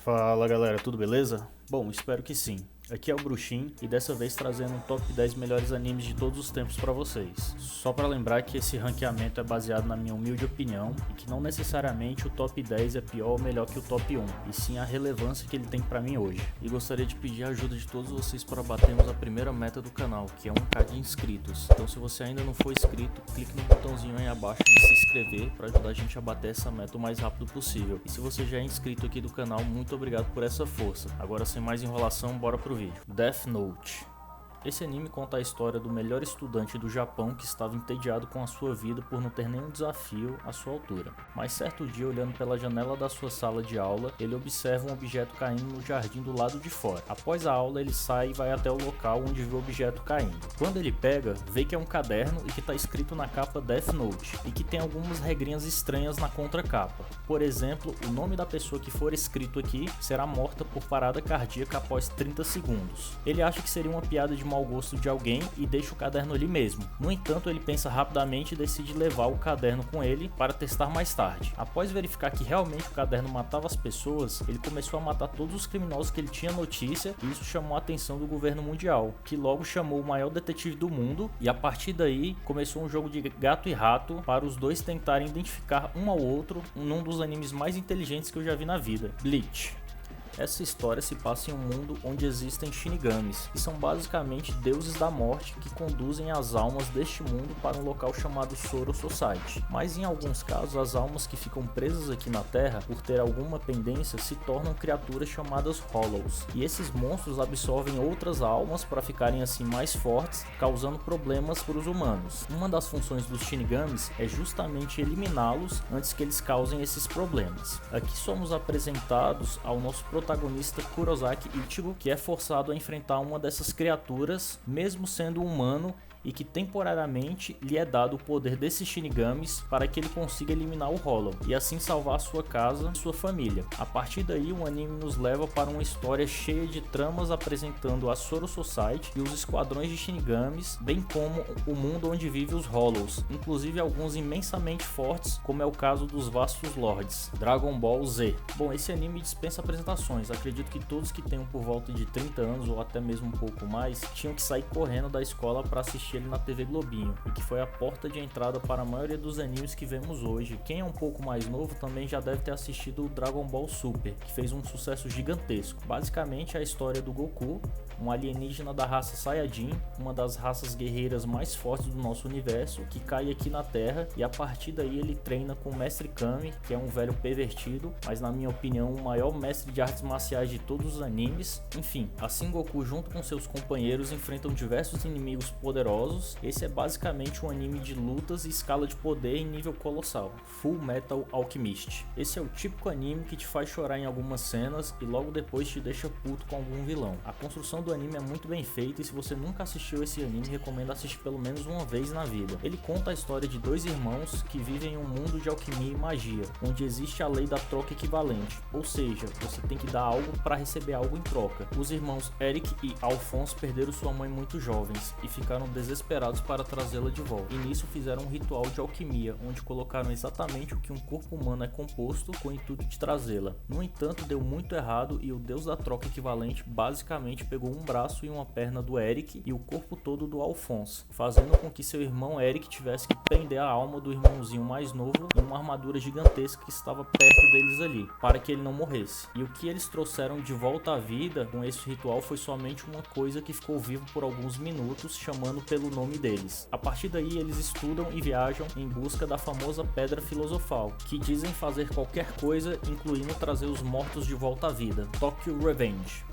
Fala galera, tudo beleza? Bom, espero que sim. Aqui é o Bruxin e dessa vez trazendo um top 10 melhores animes de todos os tempos pra vocês. Só pra lembrar que esse ranqueamento é baseado na minha humilde opinião e que não necessariamente o top 10 é pior ou melhor que o top 1, e sim a relevância que ele tem pra mim hoje. E gostaria de pedir a ajuda de todos vocês para batermos a primeira meta do canal, que é 1k de inscritos. Então se você ainda não for inscrito, clique no botãozinho aí abaixo de se inscrever para ajudar a gente a bater essa meta o mais rápido possível. E se você já é inscrito aqui do canal, muito obrigado por essa força. Agora sem mais enrolação, bora pro vídeo. Death Note. Esse anime conta a história do melhor estudante do Japão que estava entediado com a sua vida por não ter nenhum desafio à sua altura. Mas certo dia, olhando pela janela da sua sala de aula, ele observa um objeto caindo no jardim do lado de fora. Após a aula, ele sai e vai até o local onde vê o objeto caindo. Quando ele pega, vê que é um caderno e que está escrito na capa Death Note, e que tem algumas regrinhas estranhas na contracapa. Por exemplo, o nome da pessoa que for escrito aqui será morta por parada cardíaca após 30 segundos. Ele acha que seria uma piada de mau gosto de alguém e deixa o caderno ali mesmo. No entanto, ele pensa rapidamente e decide levar o caderno com ele para testar mais tarde. Após verificar que realmente o caderno matava as pessoas, ele começou a matar todos os criminosos que ele tinha notícia, e isso chamou a atenção do governo mundial, que logo chamou o maior detetive do mundo, e a partir daí começou um jogo de gato e rato para os dois tentarem identificar um ao outro num dos animes mais inteligentes que eu já vi na vida, Bleach. Essa história se passa em um mundo onde existem Shinigamis, que são basicamente deuses da morte que conduzem as almas deste mundo para um local chamado Soro Society. Mas em alguns casos, as almas que ficam presas aqui na Terra, por ter alguma pendência, se tornam criaturas chamadas Hollows. E esses monstros absorvem outras almas para ficarem assim mais fortes, causando problemas para os humanos. Uma das funções dos Shinigamis é justamente eliminá-los antes que eles causem esses problemas. Aqui somos apresentados ao nosso protagonista Kurosaki Ichigo, que é forçado a enfrentar uma dessas criaturas, mesmo sendo humano, e que temporariamente lhe é dado o poder desses Shinigamis para que ele consiga eliminar o Hollow e assim salvar sua casa e sua família. A partir daí, o anime nos leva para uma história cheia de tramas apresentando a Soro Society e os esquadrões de Shinigamis, bem como o mundo onde vivem os Hollows, inclusive alguns imensamente fortes, como é o caso dos vastos Lords, Dragon Ball Z. Bom, esse anime dispensa apresentações. Acredito que todos que tenham por volta de 30 anos ou até mesmo um pouco mais tinham que sair correndo da escola para assistir ele na TV Globinho, e que foi a porta de entrada para a maioria dos animes que vemos hoje. Quem é um pouco mais novo também já deve ter assistido o Dragon Ball Super, que fez um sucesso gigantesco. Basicamente é a história do Goku, um alienígena da raça Saiyajin, uma das raças guerreiras mais fortes do nosso universo, que cai aqui na Terra, e a partir daí ele treina com o Mestre Kami, que é um velho pervertido, mas na minha opinião o maior mestre de artes marciais de todos os animes. Enfim, assim Goku junto com seus companheiros enfrentam diversos inimigos poderosos. Esse é basicamente um anime de lutas e escala de poder em nível colossal, Full Metal Alchemist. Esse é o típico anime que te faz chorar em algumas cenas e logo depois te deixa puto com algum vilão. A construção do anime é muito bem feita, e se você nunca assistiu esse anime, recomendo assistir pelo menos uma vez na vida. Ele conta a história de dois irmãos que vivem em um mundo de alquimia e magia, onde existe a lei da troca equivalente, ou seja, você tem que dar algo para receber algo em troca. Os irmãos Eric e Alphonse perderam sua mãe muito jovens e ficaram desesperados para trazê-la de volta, e nisso fizeram um ritual de alquimia, onde colocaram exatamente o que um corpo humano é composto com o intuito de trazê-la. No entanto, deu muito errado e o deus da troca equivalente basicamente pegou um braço e uma perna do Eric e o corpo todo do Alphonse, fazendo com que seu irmão Eric tivesse que prender a alma do irmãozinho mais novo em uma armadura gigantesca que estava perto deles ali, para que ele não morresse. E o que eles trouxeram de volta à vida com esse ritual foi somente uma coisa que ficou vivo por alguns minutos, chamando pelo nome deles. A partir daí, eles estudam e viajam em busca da famosa Pedra Filosofal, que dizem fazer qualquer coisa, incluindo trazer os mortos de volta à vida, Tokyo Revenge.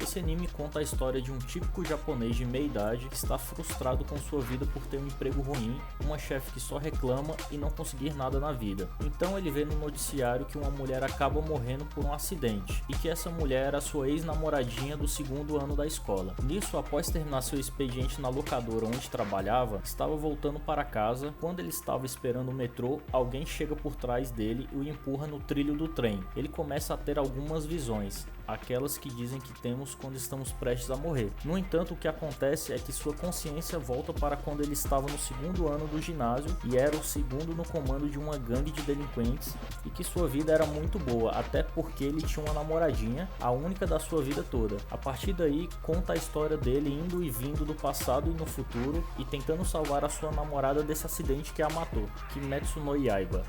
Esse anime conta a história de um típico japonês de meia idade que está frustrado com sua vida por ter um emprego ruim, uma chefe que só reclama e não conseguir nada na vida. Então ele vê no noticiário que uma mulher acaba morrendo por um acidente, e que essa mulher era sua ex-namoradinha do segundo ano da escola. Nisso, após terminar seu expediente na locadora onde trabalhava, estava voltando para casa. Quando ele estava esperando o metrô, alguém chega por trás dele e o empurra no trilho do trem. Ele começa a ter algumas visões, aquelas que dizem que temos sentimos quando estamos prestes a morrer. No entanto, o que acontece é que sua consciência volta para quando ele estava no segundo ano do ginásio e era o segundo no comando de uma gangue de delinquentes e que sua vida era muito boa, até porque ele tinha uma namoradinha, a única da sua vida toda. A partir daí, conta a história dele indo e vindo do passado e no futuro e tentando salvar a sua namorada desse acidente que a matou, Kimetsu no Yaiba.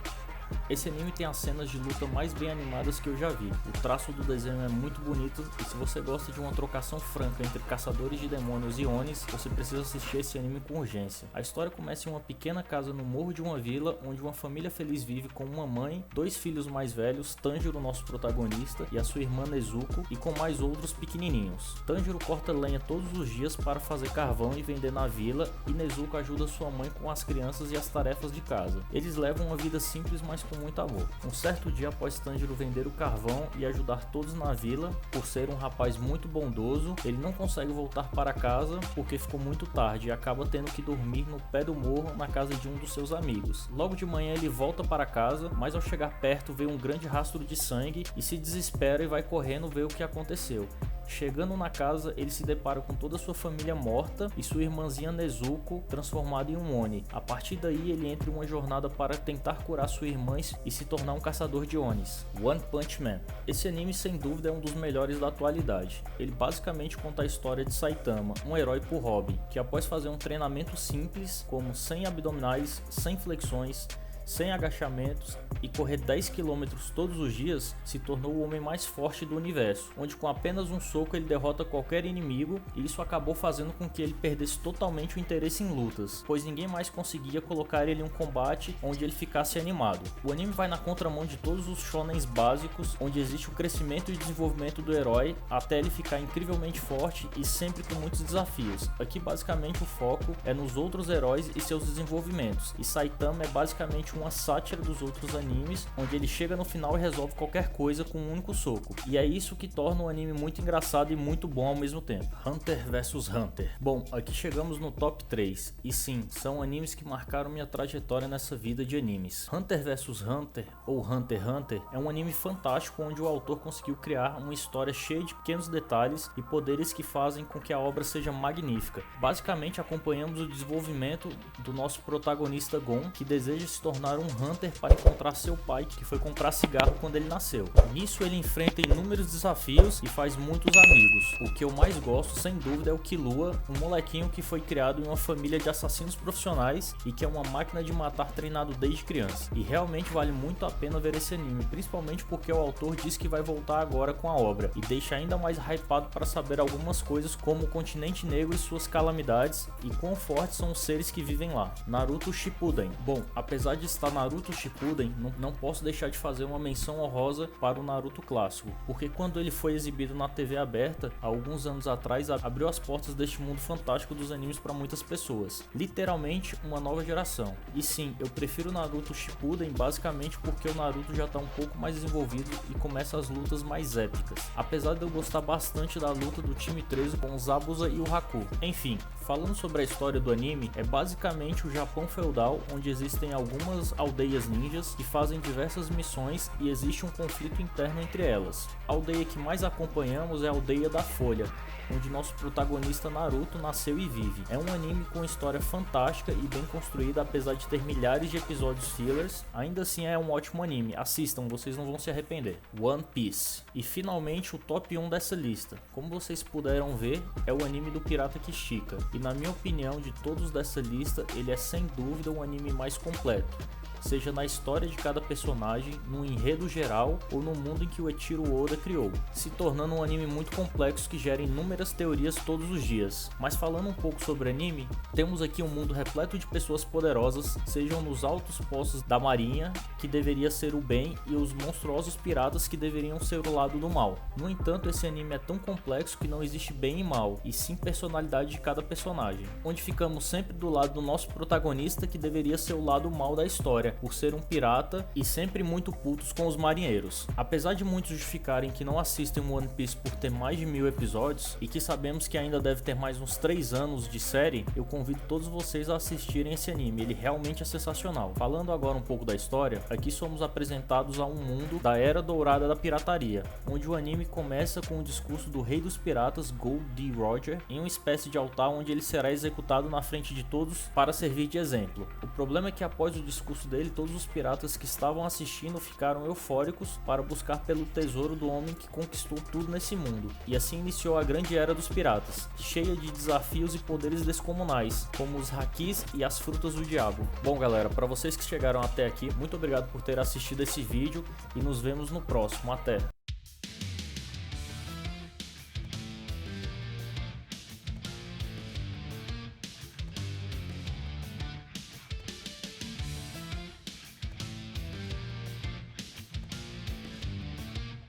Esse anime tem as cenas de luta mais bem animadas que eu já vi. O traço do desenho é muito bonito e se você gosta de uma trocação franca entre caçadores de demônios e Onis, você precisa assistir esse anime com urgência. A história começa em uma pequena casa no morro de uma vila, onde uma família feliz vive com uma mãe, 2 filhos mais velhos, Tanjiro, nosso protagonista, e a sua irmã Nezuko, e com mais outros pequenininhos. Tanjiro corta lenha todos os dias para fazer carvão e vender na vila, e Nezuko ajuda sua mãe com as crianças e as tarefas de casa. Eles levam uma vida simples, mas com muito amor. Um certo dia, após Tanjiro vender o carvão e ajudar todos na vila, por ser um rapaz muito bondoso, ele não consegue voltar para casa porque ficou muito tarde e acaba tendo que dormir no pé do morro na casa de um dos seus amigos. Logo de manhã ele volta para casa, mas ao chegar perto vê um grande rastro de sangue e se desespera e vai correndo ver o que aconteceu. Chegando na casa, ele se depara com toda a sua família morta e sua irmãzinha Nezuko transformada em um Oni. A partir daí, ele entra em uma jornada para tentar curar sua irmã e se tornar um caçador de Onis. One Punch Man. Esse anime, sem dúvida, é um dos melhores da atualidade. Ele basicamente conta a história de Saitama, um herói por hobby, que após fazer um treinamento simples, como 100 abdominais, 100 flexões, 100 agachamentos e correr 10 km todos os dias, se tornou o homem mais forte do universo, onde com apenas um soco ele derrota qualquer inimigo, e isso acabou fazendo com que ele perdesse totalmente o interesse em lutas, pois ninguém mais conseguia colocar ele em um combate onde ele ficasse animado. O anime vai na contramão de todos os shonens básicos, onde existe o crescimento e desenvolvimento do herói até ele ficar incrivelmente forte e sempre com muitos desafios. Aqui basicamente o foco é nos outros heróis e seus desenvolvimentos, e Saitama é basicamente uma sátira dos outros animes, onde ele chega no final e resolve qualquer coisa com um único soco. E é isso que torna o anime muito engraçado e muito bom ao mesmo tempo. Hunter vs Hunter. Bom, aqui chegamos no top 3. E sim, são animes que marcaram minha trajetória nessa vida de animes. Hunter vs Hunter, ou Hunter x Hunter, é um anime fantástico onde o autor conseguiu criar uma história cheia de pequenos detalhes e poderes que fazem com que a obra seja magnífica. Basicamente acompanhamos o desenvolvimento do nosso protagonista Gon, que deseja se tornar um Hunter para encontrar seu pai, que foi comprar cigarro quando ele nasceu. Nisso ele enfrenta inúmeros desafios e faz muitos amigos. O que eu mais gosto, sem dúvida, é o Killua, um molequinho que foi criado em uma família de assassinos profissionais e que é uma máquina de matar treinado desde criança. E realmente vale muito a pena ver esse anime, principalmente porque o autor diz que vai voltar agora com a obra e deixa ainda mais hypado para saber algumas coisas como o continente negro e suas calamidades e quão fortes são os seres que vivem lá. Naruto Shippuden. Bom, apesar de estar Naruto Shippuden, não posso deixar de fazer uma menção honrosa para o Naruto clássico, porque quando ele foi exibido na TV aberta, há alguns anos atrás, abriu as portas deste mundo fantástico dos animes para muitas pessoas. Literalmente uma nova geração. E sim, eu prefiro Naruto Shippuden basicamente porque o Naruto já está um pouco mais desenvolvido e começa as lutas mais épicas. Apesar de eu gostar bastante da luta do time 13 com o Zabuza e o Haku. Enfim, falando sobre a história do anime, é basicamente o Japão feudal, onde existem algumas aldeias ninjas que fazem diversas missões e existe um conflito interno entre elas. A aldeia que mais acompanhamos é a aldeia da Folha, onde nosso protagonista Naruto nasceu e vive. É um anime com história fantástica e bem construída, apesar de ter milhares de episódios fillers. Ainda assim é um ótimo anime, assistam, vocês não vão se arrepender. One Piece. E finalmente o top 1 dessa lista. Como vocês puderam ver, é o anime do pirata que estica. E na minha opinião, de todos dessa lista, ele é sem dúvida o anime mais completo, seja na história de cada personagem, no enredo geral ou no mundo em que o Eiichiro Oda criou, se tornando um anime muito complexo que gera inúmeras teorias todos os dias. Mas falando um pouco sobre anime, temos aqui um mundo repleto de pessoas poderosas, sejam nos altos postos da marinha, que deveria ser o bem, e os monstruosos piratas que deveriam ser o lado do mal. No entanto, esse anime é tão complexo que não existe bem e mal, e sim personalidade de cada personagem, onde ficamos sempre do lado do nosso protagonista, que deveria ser o lado mal da história, história por ser um pirata e sempre muito putos com os marinheiros. Apesar de muitos justificarem que não assistem One Piece por ter mais de 1000 episódios e que sabemos que ainda deve ter mais uns 3 anos de série, eu convido todos vocês a assistirem esse anime, ele realmente é sensacional. Falando agora um pouco da história, aqui somos apresentados a um mundo da Era Dourada da pirataria, onde o anime começa com o discurso do rei dos piratas, Gold D. Roger, em uma espécie de altar onde ele será executado na frente de todos para servir de exemplo. O problema é que após o discurso dele, todos os piratas que estavam assistindo ficaram eufóricos para buscar pelo tesouro do homem que conquistou tudo nesse mundo, e assim iniciou a grande era dos piratas, cheia de desafios e poderes descomunais, como os hakis e as frutas do diabo. Bom galera, para vocês que chegaram até aqui, muito obrigado por ter assistido esse vídeo e nos vemos no próximo. Até!